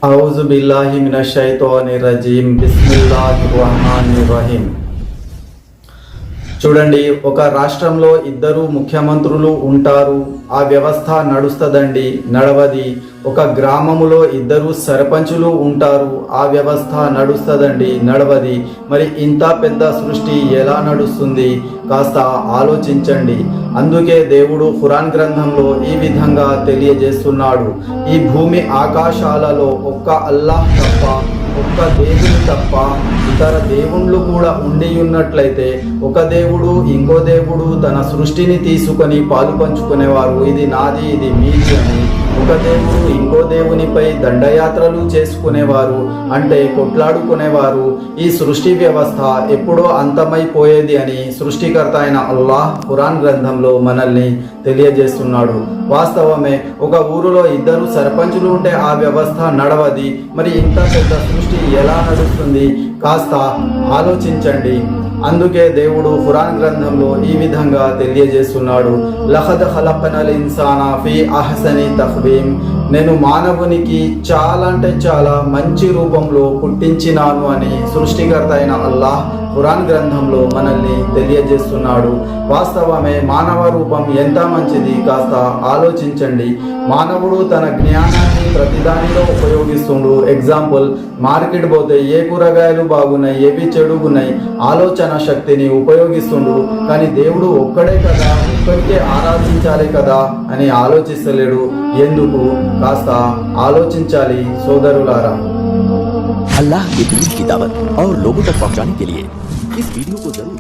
ఔజు బిల్లాహి మినష్ షైతానిర్ రజీం బిస్మిల్లాహిర్ రహమానిర్ రహీం. చూడండి, ఒక రాష్ట్రంలో ఇద్దరు ముఖ్యమంత్రులు ఉంటారు, ఆ వ్యవస్థ నడుస్తుందండి, నడవది. ఒక గ్రామములో ఇద్దరు సర్పంచులు ఉంటారు, ఆ వ్యవస్థ నడుస్తుందండి, నడవది. మరి ఇంత పెద్ద సృష్టి ఎలా నడుస్తుంది? కాస్త ఆలోచించండి. అందుకే దేవుడు ఖురాన్ గ్రంథంలో ఈ విధంగా తెలియజేస్తున్నాడు. ఈ భూమి ఆకాశాలలో ఒక్క అల్లాహ్ తప్ప, ఒక్క దేవుడు తప్ప ఇతర దేవుళ్ళు కూడా ఉండి ఉన్నట్లయితే ఒక దేవుడు ఇంకో దేవుడు తన సృష్టిని తీసుకొని పాలు పంచుకునేవారు. ఇది నాది, ఇది మీది అని. ఒక దేవుడు ఇంకో దేవునిపై దండయాత్రలు చేసుకునేవారు, అంటే కొట్లాడుకునేవారు. ఈ సృష్టి వ్యవస్థ ఎప్పుడో అంతమైపోయేది అని సృష్టికర్త అయిన అల్లాహ్ ఖురాన్ గ్రంథంలో మనల్ని తెలియజేస్తున్నాడు. వాస్తవమే, ఒక ఊరిలో ఇద్దరు సర్పంచులు ఉంటే ఆ వ్యవస్థ నడవది. మరి ఇంత పెద్ద సృష్టి ఎలా నడుస్తుంది? కాస్త ఆలోచించండి. అందుకే దేవుడు ఖురాన్ గ్రంథంలో ఈ విధంగా తెలియజేస్తున్నాడు. లఖద్ ఖలఖనల్ ఇన్సాన ఫీ అహ్సని తఖ్వీమ్. నేను మానవునికి చాలా అంటే చాలా మంచి రూపంలో పుట్టించినాను అని సృష్టికర్త అయిన అల్లాహ్ ఖురాన్ గ్రంథంలో మనల్ని తెలియజేస్తున్నాడు. వాస్తవమే, మానవ రూపం ఎంత మంచిది, కాస్త ఆలోచించండి. మానవుడు తన జ్ఞానాన్ని ప్రతిదానిలో ఉపయోగిస్తుండు. ఎగ్జాంపుల్, మార్కెట్ పోతే ఏ కూరగాయలు బాగున్నాయి, ఏవి చెడుగున్నాయి, ఆలోచన శక్తిని ఉపయోగిస్తుండు. కానీ దేవుడు ఒక్కడే కదా, ఒక్కడికే ఆరాధించాలి కదా అని ఆలోచిస్తలేడు. ఎందుకు? కాస్త ఆలోచించాలి సోదరులారా. अल्लाह के दीन की दावत और लोगों तक पहुंचाने के लिए इस वीडियो को जरूर